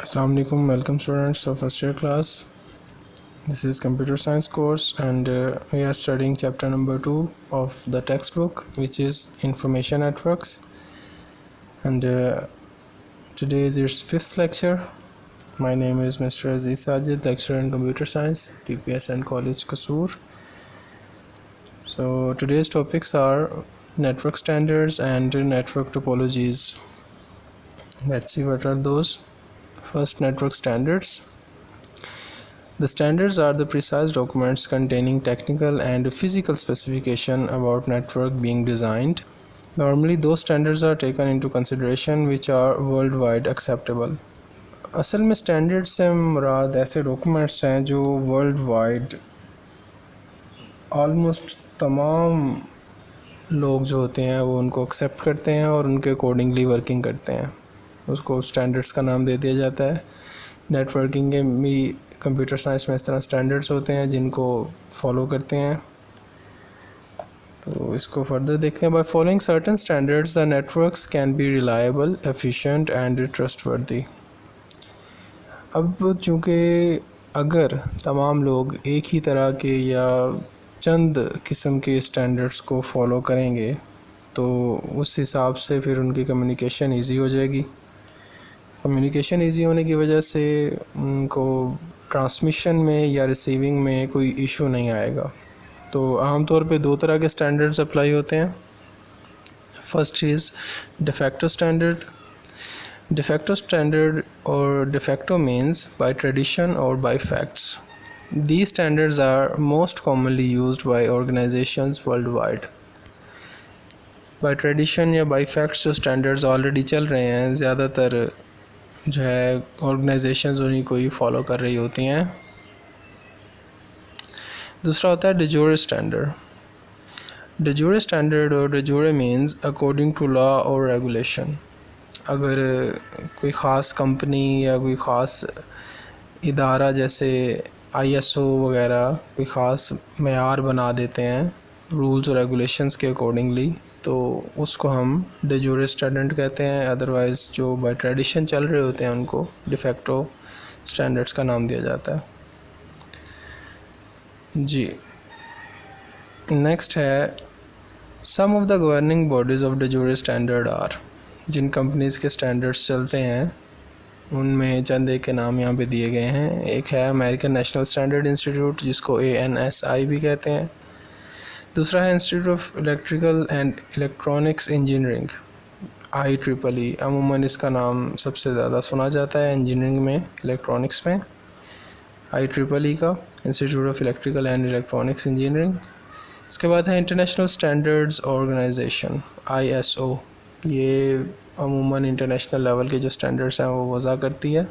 Assalamu alaikum, welcome students of first year class. This is computer science course and we are studying chapter number 2 of the textbook, which is information networks, and today is its 5th lecture. My name is Mr. Aziz Sajid, lecturer in computer science, TPS and College Kasur. So today's topics are network standards and network topologies. Let's see what are those. First, network standards. The standards are the precise documents containing technical and physical specification about network being designed. Normally, those standards are taken into consideration which are worldwide acceptable. असल में standard से मुराद ऐसे documents हैं जो world wide almost तमाम लोग जो होते हैं वो उनको एक्सेप्ट करते हैं और उनके अकॉर्डिंगली वर्किंग करते हैं. उसको स्टैंडर्ड्स का नाम दे दिया जाता है. नेटवर्किंग के भी कंप्यूटर साइंस में इस तरह स्टैंडर्ड्स होते हैं जिनको फॉलो करते हैं. तो इसको फर्दर देखते हैं. By following certain standards the networks can be reliable, efficient and trustworthy. अब चूँकि अगर तमाम लोग एक ही तरह के या चंद किस्म के स्टैंडर्ड्स को फॉलो करेंगे तो उस हिसाब से फिर उनकी कम्युनिकेशन ईजी हो जाएगी. कम्युनिकेशन ईजी होने की वजह से उनको ट्रांसमिशन में या रिसीविंग में कोई इशू नहीं आएगा. तो आमतौर पे दो तरह के स्टैंडर्ड्स अप्लाई होते हैं. First is de facto standard. De facto standard और डिफेक्टो मीन्स बाय ट्रेडिशन और by facts. These standards are most commonly used by organizations worldwide. By tradition या by facts जो standards already चल रहे हैं ज़्यादातर जो है organizations उन्हीं को ही follow कर रही होती हैं. दूसरा होता है de jure standard. De jure standard और de jure means according to law or regulation. अगर कोई ख़ास कंपनी या कोई ख़ास इदारा जैसे ISO वगैरह कोई ख़ास मेयार बना देते हैं रूल्स और रेगुलेशंस के अकॉर्डिंगली तो उसको हम डे ज्यूरे स्टैंडर्ड कहते हैं. अदरवाइज़ जो बाय ट्रेडिशन चल रहे होते हैं उनको डिफेक्टो स्टैंडर्ड्स का नाम दिया जाता है. जी नेक्स्ट है some of the governing bodies of de jure standard are. जिन कंपनीज़ के स्टैंडर्ड्स चलते हैं उनमें चंद एक के नाम यहाँ पे दिए गए हैं. एक है अमेरिकन नेशनल स्टैंडर्ड इंस्टीट्यूट जिसको ANSI भी कहते हैं. दूसरा है institute of electrical and electronics engineering IEEE. अमूमन इसका नाम सबसे ज़्यादा सुना जाता है इंजीनियरिंग में, इलेक्ट्रॉनिक्स में. IEEE का institute of electrical and electronics engineering. इसके बाद है इंटरनेशनल स्टैंडर्ड्स ऑर्गेनाइजेशन ISO. ये अमूमन इंटरनेशनल लेवल के जो स्टैंडर्ड्स हैं वो वज़ा करती है.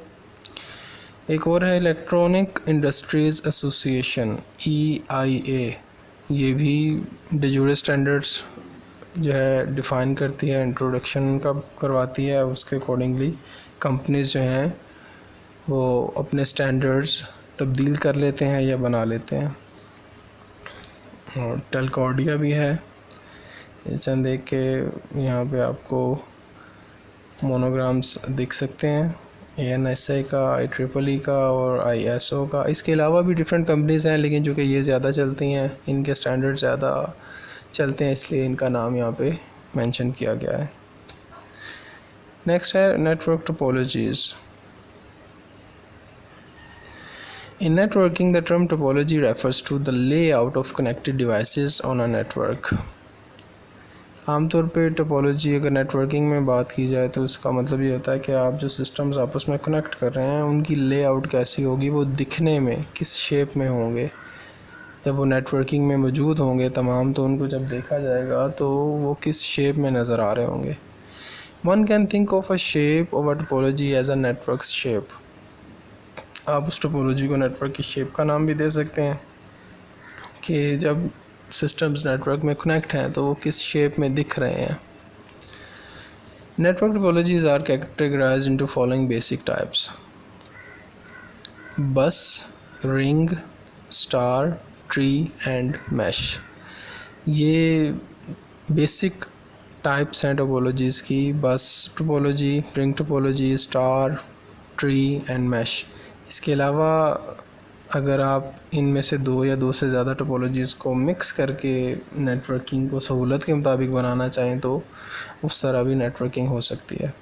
एक और है इलेक्ट्रॉनिक इंडस्ट्रीज़ एसोसिएशन EIA. ये भी डे ज्यूरे स्टैंडर्ड्स जो है डिफ़ाइन करती है, इंट्रोडक्शन का करवाती है. उसके अकॉर्डिंगली कंपनीज़ जो हैं वो अपने स्टैंडर्ड्स तब्दील कर लेते हैं या बना लेते हैं. और टेलकॉर्डिया भी है. ये चंद एक के यहाँ पे आपको मोनोग्राम्स दिख सकते हैं. ANSI का, IEEE का और ISO का. इसके अलावा भी डिफरेंट कंपनीज़ हैं लेकिन चूँकि ये ज़्यादा चलती हैं, इनके स्टैंडर्ड ज़्यादा चलते हैं इसलिए इनका नाम यहाँ पे मेंशन किया गया है. नेक्स्ट है network topologies. In networking, the term topology refers to the layout of connected devices on a network. आमतौर पे टोपोलॉजी अगर नेटवर्किंग में बात की जाए तो उसका मतलब ये होता है कि आप जो सिस्टम्स आपस में कनेक्ट कर रहे हैं उनकी लेआउट कैसी होगी, वो दिखने में किस शेप में होंगे. जब वो नेटवर्किंग में मौजूद होंगे तमाम तो उनको जब देखा जाएगा तो वो किस शेप में नज़र आ रहे होंगे. One can think of a shape of a topology as a network shape. आप उस टोपोलॉजी को नेटवर्क की शेप का नाम भी दे सकते हैं कि जब सिस्टम्स नेटवर्क में कनेक्ट हैं तो वो किस शेप में दिख रहे हैं. Network topologies are categorised into following basic types: bus, ring, star, tree and mesh. ये बेसिक टाइप्स हैं टोपोलॉजीज़ की. Bus topology, ring topology, star, tree and mesh. इसके अलावा अगर आप इनमें से दो या दो से ज़्यादा टोपोलॉजीज़ को मिक्स करके नेटवर्किंग को सहूलत के मुताबिक बनाना चाहें तो उस तरह भी नेटवर्किंग हो सकती है।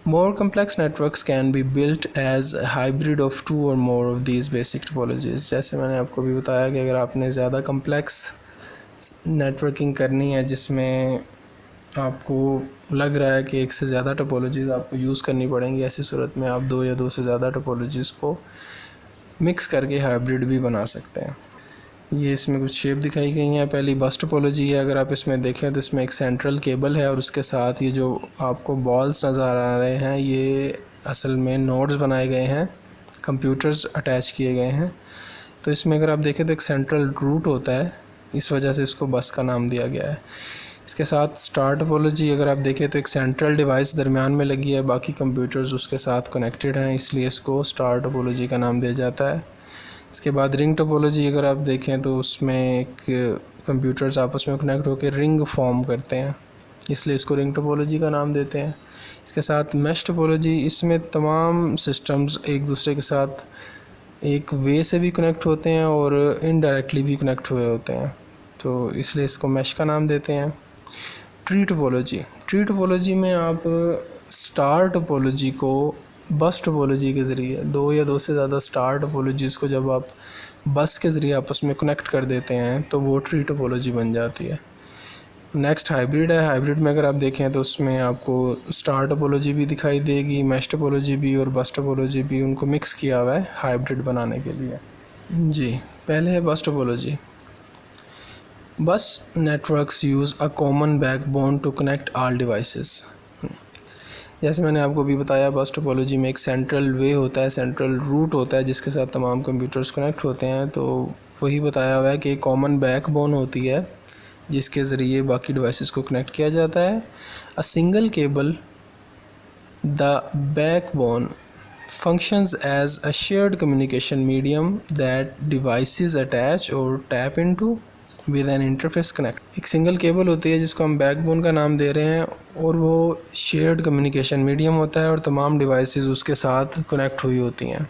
More complex networks can be built as a hybrid of two or more of these basic topologies। जैसे मैंने आपको भी बताया कि अगर आपने ज़्यादा complex नेटवर्किंग करनी है जिसमें आपको लग रहा है कि एक से ज़्यादा टोपोलॉजीज़ आपको यूज़ करनी पड़ेंगी, ऐसी सूरत में आप दो या दो से ज़्यादा टोपोलॉजीज़ को मिक्स करके हाइब्रिड भी बना सकते हैं। ये इसमें कुछ शेप दिखाई गई हैं। पहली बस टोपोलॉजी है। अगर आप इसमें देखें तो इसमें एक सेंट्रल केबल है और उसके साथ ये जो आपको बॉल्स नज़र आ रहे हैं ये असल में नोड्स बनाए गए हैं, कंप्यूटर्स अटैच किए गए हैं। तो इसमें अगर आप देखें तो एक सेंट्रल रूट होता है, इस वजह से इसको बस का नाम दिया गया है। इसके साथ स्टार टोपोलॉजी अगर आप देखें तो एक सेंट्रल डिवाइस दरमियान में लगी है, बाकी कंप्यूटर्स उसके साथ कनेक्टेड हैं, इसलिए इसको स्टार टोपोलॉजी का नाम दिया जाता है। इसके बाद रिंग टोपोलॉजी अगर आप देखें तो उसमें एक कंप्यूटर्स आपस में कनेक्ट होकर रिंग फॉर्म करते हैं, इसलिए इसको रिंग टोपोलॉजी का नाम देते हैं। इसके साथ मैश टोपोलॉजी, इसमें तमाम सिस्टम्स एक दूसरे के साथ एक वे से भी कनेक्ट होते हैं और इनडायरेक्टली भी कनेक्ट हुए होते हैं, तो इसलिए इसको मैश का नाम देते हैं। ट्री टोपोलॉजी में आप स्टार टोपोलॉजी को बस टोपोलॉजी के ज़रिए, दो या दो से ज़्यादा स्टार टोपोलॉजीज़ को जब आप बस के ज़रिए आपस में कनेक्ट कर देते हैं तो वो ट्री टोपोलॉजी बन जाती है। नेक्स्ट हाइब्रिड है। हाइब्रिड में अगर आप देखें तो उसमें आपको स्टार टोपोलॉजी भी दिखाई देगी, मैश टोपोलॉजी भी और बस टोपोलॉजी भी, उनको मिक्स किया हुआ है हाइब्रिड बनाने के लिए। जी, पहले है bus topology. Bus networks use a common backbone to connect all devices. जैसे मैंने आपको भी बताया, बस टोपोलॉजी में एक सेंट्रल वे होता है, सेंट्रल रूट होता है जिसके साथ तमाम कंप्यूटर्स कनेक्ट होते हैं। तो वही बताया हुआ है कि एक कॉमन बैकबोन होती है जिसके ज़रिए बाकी डिवाइसेस को कनेक्ट किया जाता है। A single cable, the backbone functions as a shared communication medium that devices attach or tap into with an interface connect। एक सिंगल केबल होती है जिसको हम बैकबोन का नाम दे रहे हैं और वो शेयर्ड कम्युनिकेशन मीडियम होता है और तमाम डिवाइसेस उसके साथ कनेक्ट हुई होती हैं।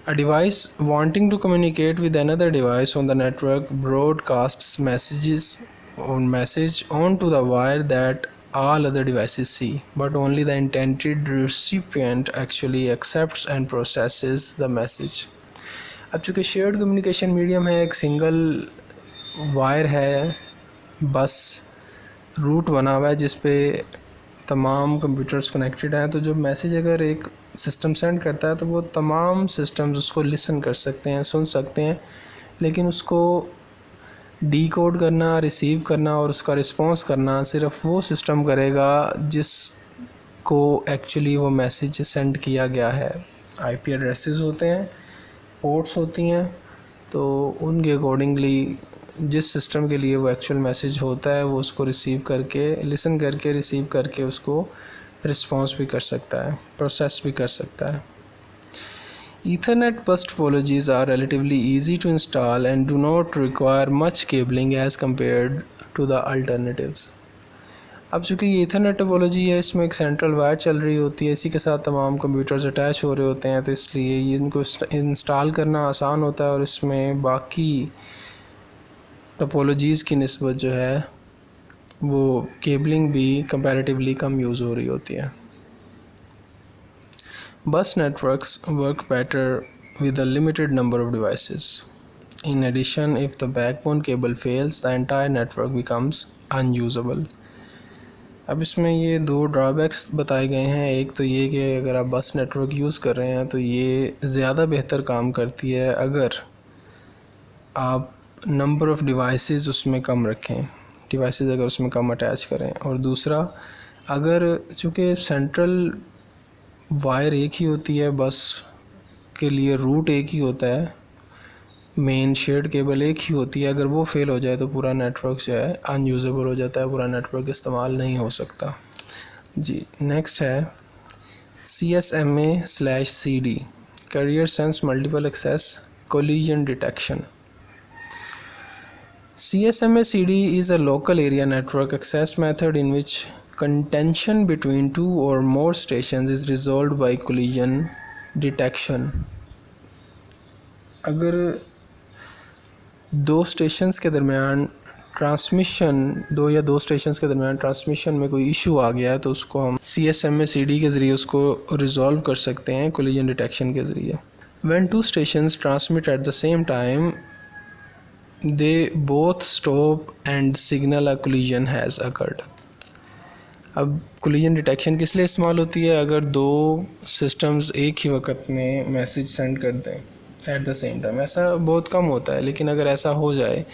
A device wanting to communicate with another device on the network broadcasts message onto the wire that all other devices see, but only the intended recipient actually accepts and processes the message। अब चूँकि shared communication medium है, एक single wire है, bus route बना हुआ है जिस पे तमाम कंप्यूटर्स कनेक्टेड हैं, तो जो मैसेज अगर एक सिस्टम सेंड करता है तो वो तमाम सिस्टम्स उसको लिसन कर सकते हैं, सुन सकते हैं, लेकिन उसको डीकोड करना, रिसीव करना और उसका रिस्पॉन्स करना सिर्फ वो सिस्टम करेगा जिसको एक्चुअली वो मैसेज सेंड किया गया है। आईपी एड्रेसेस होते हैं, पोर्ट्स होती हैं, तो उनके अकॉर्डिंगली जिस सिस्टम के लिए वो एक्चुअल मैसेज होता है वो उसको रिसीव करके, लिसन करके, रिसीव करके उसको रिस्पॉन्स भी कर सकता है, प्रोसेस भी कर सकता है। Ethernet bus topologies are relatively easy to install and do not require much cabling as compared to the alternatives। अब चूँकि ये ईथरनेट टोपोलॉजी है, इसमें एक सेंट्रल वायर चल रही होती है, इसी के साथ तमाम कंप्यूटर्स अटैच हो रहे होते हैं, तो इसलिए ये इनको इंस्टॉल करना आसान होता है और इसमें बाकी टोपोलॉजीज़ की निस्बत जो है वो केबलिंग भी कंपैरेटिवली कम यूज़ हो रही होती है। Bus networks work better with a limited number of devices. In addition, if the backbone cable fails, the entire network becomes unusable। अब इसमें ये दो ड्रॉबैक्स बताए गए हैं। एक तो ये कि अगर आप बस नेटवर्क यूज़ कर रहे हैं तो ये ज़्यादा बेहतर काम करती है अगर आप नंबर ऑफ़ डिवाइसेस उसमें कम रखें, डिवाइसेस अगर उसमें कम अटैच करें। और दूसरा, अगर चूँकि सेंट्रल वायर एक ही होती है, बस के लिए रूट एक ही होता है, मेन शेयर्ड केबल एक ही होती है, अगर वो फेल हो जाए तो पूरा नेटवर्क जो है अनयूजेबल हो जाता है, पूरा नेटवर्क इस्तेमाल नहीं हो सकता। जी, नेक्स्ट है CSMA/CD, carrier sense multiple access collision detection. CSMA/CD is a local area network access method in which contention between two or more stations is resolved by collision detection. अगर दो स्टेशंस के दरमियान दो स्टेशंस के दरमियान transmission में कोई issue आ गया है तो उसको हम CSMA-CD के ज़रिए उसको रिजॉल्व कर सकते हैं कोलिजन डिटेक्शन के ज़रिए. When two stations transmit at the same time, they both stop and signal a collision has occurred. अब कोलिजन डिटेक्शन किस लिए इस्तेमाल होती है? अगर दो सिस्टम्स एक ही वक्त में मैसेज सेंड कर दें एट द सेम टाइम. ऐसा बहुत कम होता है, लेकिन अगर ऐसा हो जाए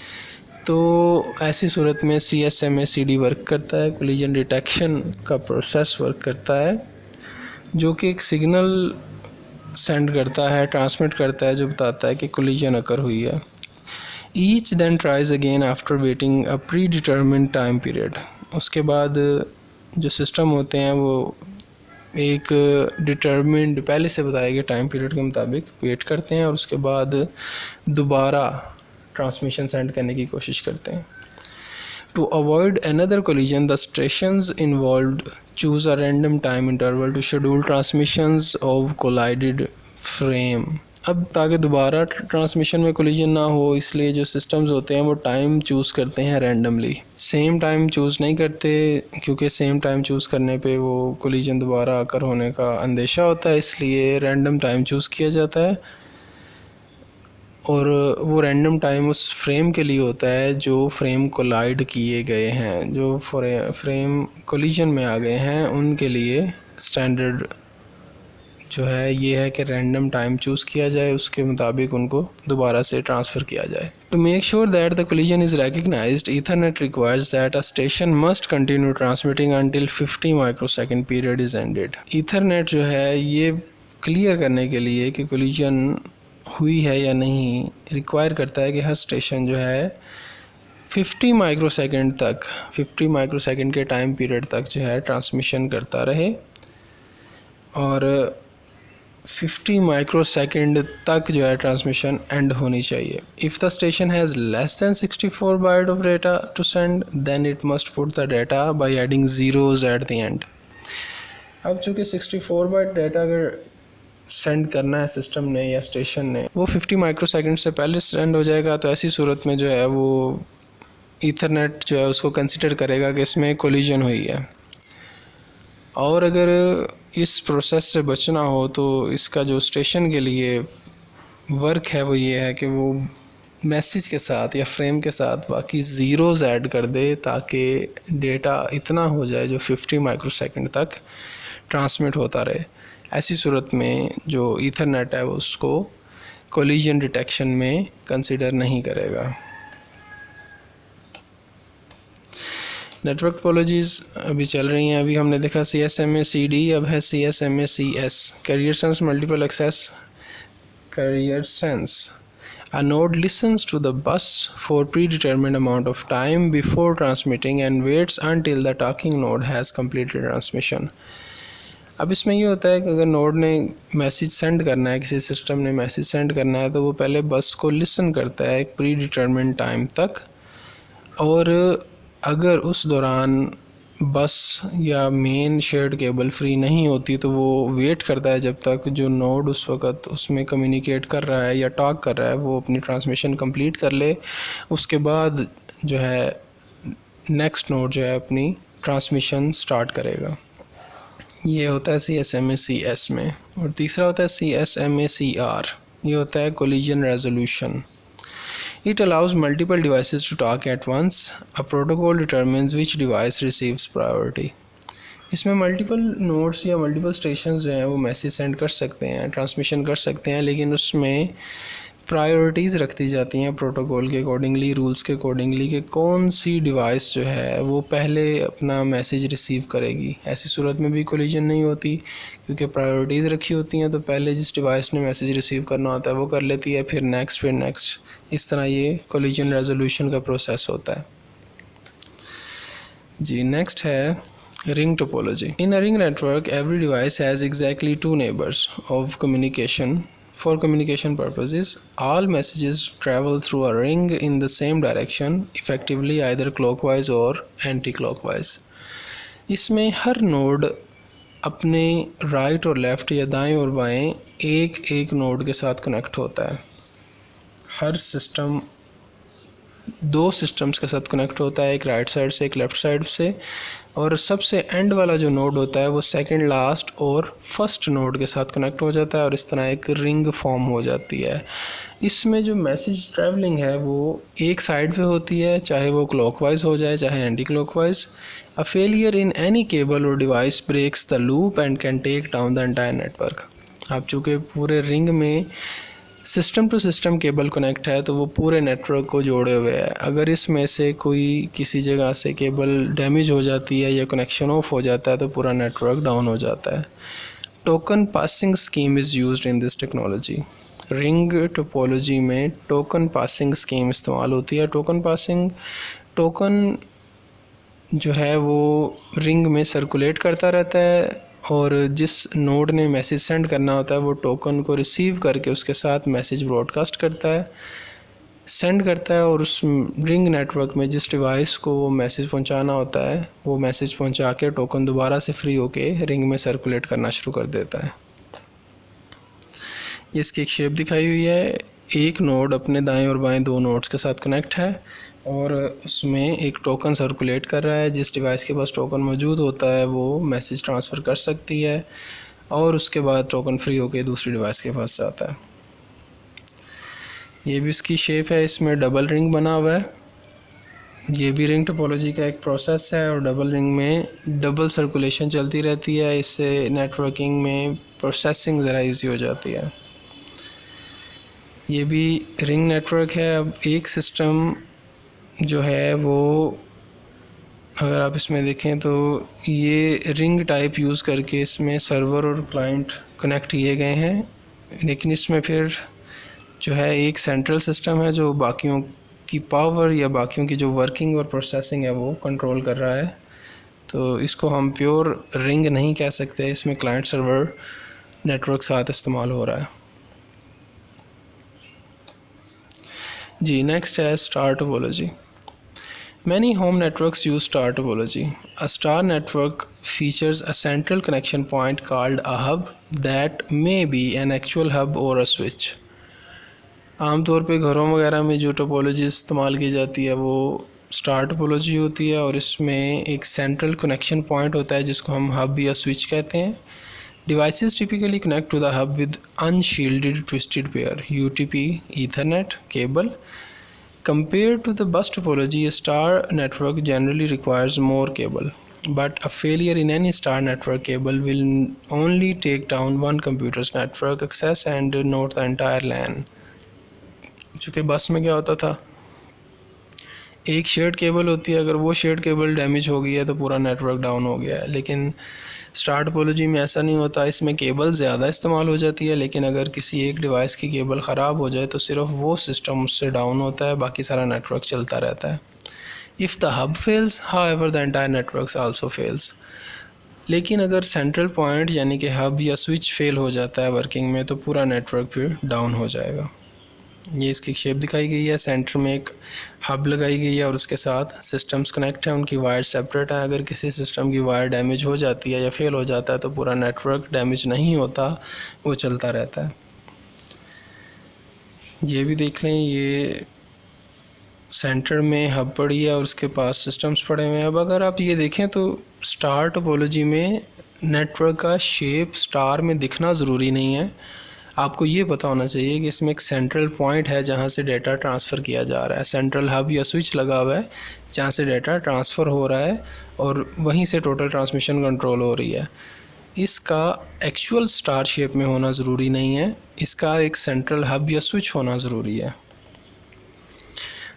तो ऐसी सूरत में CSMA-CD वर्क करता है, कोलिजन डिटेक्शन का प्रोसेस वर्क करता है, जो कि एक सिग्नल सेंड करता है, ट्रांसमिट करता है, जो बताता है कि कोलिजन अकर हुई है. Each then tries again after waiting a predetermined time period. उसके बाद जो सिस्टम होते हैं वो एक डिटर्मिन्ड पहले से बताए गए टाइम पीरियड के मुताबिक वेट करते हैं और उसके बाद दोबारा ट्रांसमिशन सेंड करने की कोशिश करते हैं. To avoid another collision the stations involved choose a random time interval to schedule transmissions of collided frame. अब ताकि दोबारा ट्रांसमिशन में कोलिजन ना हो, इसलिए जो सिस्टम्स होते हैं वो टाइम चूज़ करते हैं रैंडमली. सेम टाइम चूज़ नहीं करते, क्योंकि सेम टाइम चूज़ करने पे वो कोलिजन दोबारा आकर होने का अंदेशा होता है, इसलिए रैंडम टाइम चूज़ किया जाता है. और वो रैंडम टाइम उस फ्रेम के लिए होता है जो फ्रेम कोलाइड किए गए हैं, जो फ्रेम कोलिजन में आ गए हैं, उनके लिए स्टैंडर्ड जो है ये है कि रैंडम टाइम चूज़ किया जाए, उसके मुताबिक उनको दोबारा से ट्रांसफ़र किया जाए. To make sure that the collision is recognised, Ethernet requires that a station must continue transmitting until 50 microsecond period is ended. Ethernet जो है ये क्लियर करने के लिए कि कोलिजन हुई है या नहीं, रिक्वायर करता है कि हर स्टेशन जो है 50 माइक्रोसेकंड के टाइम पीरियड तक जो है ट्रांसमिशन करता रहे, और 50 माइक्रोसेकंड तक जो है ट्रांसमिशन एंड होनी चाहिए. If the station has less than 64 byte of data to send, then it must put the data by adding zeros at the end. अब चूँकि 64 बाइट डेटा अगर सेंड करना है सिस्टम ने या स्टेशन ने, वो 50 माइक्रोसेकंड से पहले सेंड हो जाएगा, तो ऐसी सूरत में जो है वो ईथरनेट जो है उसको कंसिडर करेगा कि इसमें कोलिजन हुई है. और अगर इस प्रोसेस से बचना हो तो इसका जो स्टेशन के लिए वर्क है वो ये है कि वो मैसेज के साथ या फ्रेम के साथ बाकी ज़ीरोज़ ऐड कर दे, ताकि डेटा इतना हो जाए जो 50 माइक्रोसेकंड तक ट्रांसमिट होता रहे. ऐसी सूरत में जो ईथरनेट है वो उसको कोलिजन डिटेक्शन में कंसिडर नहीं करेगा. नेटवर्क टोपोलॉजीज़ अभी चल रही हैं. अभी हमने देखा CSMA-CD, अब है CSMA-CS, carrier sense multiple access carrier sense. A node listens to the bus for predetermined amount of time before transmitting and waits until the talking node has completed transmission. अब इसमें ये होता है कि अगर नोड ने मैसेज सेंड करना है, किसी सिस्टम ने मैसेज सेंड करना है, तो वो पहले बस को लिसन करता है एक प्री डिटर्मिन्ड टाइम तक, और अगर उस दौरान बस या मेन शेयर्ड केबल फ्री नहीं होती तो वो वेट करता है जब तक जो नोड उस वक़्त उसमें कम्युनिकेट कर रहा है या टॉक कर रहा है वो अपनी ट्रांसमिशन कंप्लीट कर ले. उसके बाद जो है नेक्स्ट नोड जो है अपनी ट्रांसमिशन स्टार्ट करेगा. ये होता है CSMA-CS में. और तीसरा होता है CSMA-CR, ये होता है collision resolution. It allows multiple devices to talk at once. A protocol determines which device receives priority. इसमें मल्टीपल नोड्स या मल्टीपल स्टेशंस जो हैं वो मैसेज सेंड कर सकते हैं, ट्रांसमिशन कर सकते हैं, लेकिन उसमें प्रायोरिटीज़ रखती जाती हैं प्रोटोकॉल के अकॉर्डिंगली, रूल्स के अकॉर्डिंगली, कि कौन सी डिवाइस जो है वो पहले अपना मैसेज रिसीव करेगी. ऐसी सूरत में भी कोलिजन नहीं होती, क्योंकि प्रायोरिटीज़ रखी होती हैं, तो पहले जिस डिवाइस ने मैसेज रिसीव करना होता है वो कर लेती है, फिर नेक्स्ट. इस तरह ये कोलिजन रेजोल्यूशन का प्रोसेस होता है. जी नेक्स्ट है ring topology. In a ring network every device has exactly 2 neighbours of communication. For communication purposes, all messages travel through a ring in the same direction, effectively either clockwise or anti-clockwise. इसमें हर node अपने right और left या दाएं और बाएं एक एक node के साथ कनेक्ट होता है। हर सिस्टम दो सिस्टम्स के साथ कनेक्ट होता है, एक राइट साइड से एक लेफ़्ट साइड से, और सबसे एंड वाला जो नोड होता है वो सेकंड लास्ट और फर्स्ट नोड के साथ कनेक्ट हो जाता है और इस तरह एक रिंग फॉर्म हो जाती है। इसमें जो मैसेज ट्रैवलिंग है वो एक साइड पे होती है, चाहे वो क्लॉकवाइज हो जाए चाहे anti clockwise. A failure in any cable or device breaks the loop and can take down the entire network. अब चूँकि पूरे रिंग में system to system cable connect है तो वो पूरे नेटवर्क को जोड़े हुए है। अगर इसमें से कोई किसी जगह से केबल डैमेज हो जाती है या कनेक्शन ऑफ हो जाता है तो पूरा नेटवर्क डाउन हो जाता है। Token passing scheme is used in this technology. Ring topology में टोकन पासिंग स्कीम इस्तेमाल होती है। टोकन जो है वो रिंग में सर्कुलेट करता रहता है और जिस नोड ने मैसेज सेंड करना होता है वो टोकन को रिसीव करके उसके साथ मैसेज ब्रॉडकास्ट करता है, सेंड करता है, और उस रिंग नेटवर्क में जिस डिवाइस को वो मैसेज पहुंचाना होता है वो मैसेज पहुंचा के टोकन दोबारा से फ्री होके रिंग में सर्कुलेट करना शुरू कर देता है। इसकी एक शेप दिखाई हुई है। एक नोड अपने दाएं और बाएं दो नोड्स के साथ कनेक्ट है और उसमें एक टोकन सर्कुलेट कर रहा है। जिस डिवाइस के पास टोकन मौजूद होता है वो मैसेज ट्रांसफ़र कर सकती है और उसके बाद टोकन फ्री होकर दूसरी डिवाइस के पास जाता है। ये भी इसकी शेप है। इसमें डबल रिंग बना हुआ है। ये भी रिंग टोपोलॉजी का एक प्रोसेस है और डबल रिंग में डबल सर्कुलेशन चलती रहती है। इससे नेटवर्किंग में प्रोसेसिंग ज़रा ईजी हो जाती है। ये भी रिंग नेटवर्क है। अब एक सिस्टम जो है वो अगर आप इसमें देखें तो ये रिंग टाइप यूज़ करके इसमें सर्वर और क्लाइंट कनेक्ट किए गए हैं, लेकिन इसमें फिर जो है एक सेंट्रल सिस्टम है जो बाकियों की पावर या बाकियों की जो वर्किंग और प्रोसेसिंग है वो कंट्रोल कर रहा है। तो इसको हम प्योर रिंग नहीं कह सकते, इसमें क्लाइंट सर्वर नेटवर्क साथ इस्तेमाल हो रहा है। जी नेक्स्ट है star topology. Many home networks use star topology. A star network features a central connection point called a hub that may be an actual hub or a switch. आमतौर पे घरों वगैरह में जो टोपोलॉजी इस्तेमाल की जाती है वो स्टार टोपोलॉजी होती है और इसमें एक सेंट्रल कनेक्शन पॉइंट होता है जिसको हम हब या स्विच कहते हैं। Devices typically connect to the hub with unshielded twisted pair UTP Ethernet cable. Compared to the bus topology, a star network generally requires more cable, but a failure in any star network cable will only take down one computer's network access and not the entire LAN. चूँकि बस में क्या होता था, एक shared cable होती है, अगर वो शेयर्ड केबल डैमेज हो गई है तो पूरा नेटवर्क डाउन हो गया है। लेकिन स्टार टोपोलॉजी में ऐसा नहीं होता। इसमें केबल ज़्यादा इस्तेमाल हो जाती है, लेकिन अगर किसी एक डिवाइस की केबल ख़राब हो जाए तो सिर्फ वो सिस्टम उससे डाउन होता है, बाकी सारा नेटवर्क चलता रहता है। If the hub fails however the entire network also fails. लेकिन अगर सेंट्रल पॉइंट यानी कि हब या स्विच फेल हो जाता है वर्किंग में तो पूरा नेटवर्क फिर डाउन हो जाएगा। ये इसकी शेप दिखाई गई है। सेंटर में एक हब लगाई गई है और उसके साथ सिस्टम्स कनेक्ट हैं, उनकी वायर सेपरेट है। अगर किसी सिस्टम की वायर डैमेज हो जाती है या फेल हो जाता है तो पूरा नेटवर्क डैमेज नहीं होता, वो चलता रहता है। ये भी देख लें, ये सेंटर में हब पड़ी है और उसके पास सिस्टम्स पड़े हुए हैं। अब अगर आप ये देखें तो स्टार टोपोलॉजी में नेटवर्क का शेप स्टार में दिखना ज़रूरी नहीं है। आपको ये पता होना चाहिए कि इसमें एक सेंट्रल पॉइंट है जहाँ से डेटा ट्रांसफ़र किया जा रहा है। सेंट्रल हब या स्विच लगा हुआ है जहाँ से डेटा ट्रांसफ़र हो रहा है और वहीं से टोटल ट्रांसमिशन कंट्रोल हो रही है। इसका एक्चुअल स्टार शेप में होना ज़रूरी नहीं है, इसका एक सेंट्रल हब या स्विच होना ज़रूरी है।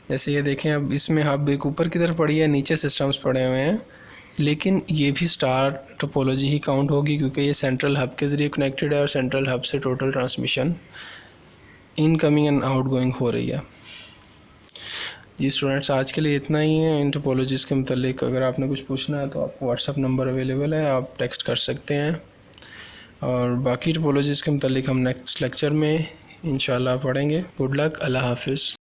जैसे ये देखें, अब इसमें हब एक ऊपर की तरफ पड़ी है, नीचे सिस्टम्स पड़े हुए हैं, लेकिन ये भी स्टार टोपोलॉजी ही काउंट होगी क्योंकि ये सेंट्रल हब के ज़रिए कनेक्टेड है और सेंट्रल हब से total transmission incoming and outgoing हो रही है। जी स्टूडेंट्स, आज के लिए इतना ही है। इन टोपोलॉजीज़ के मतलब अगर आपने कुछ पूछना है तो आपको व्हाट्सअप नंबर अवेलेबल है, आप टेक्स्ट कर सकते हैं। और बाकी टोपोलॉजीज़ के मतलब हम नेक्स्ट लेक्चर में इंशाल्लाह पढ़ेंगे। गुड लक, अल्लाह हाफिज़।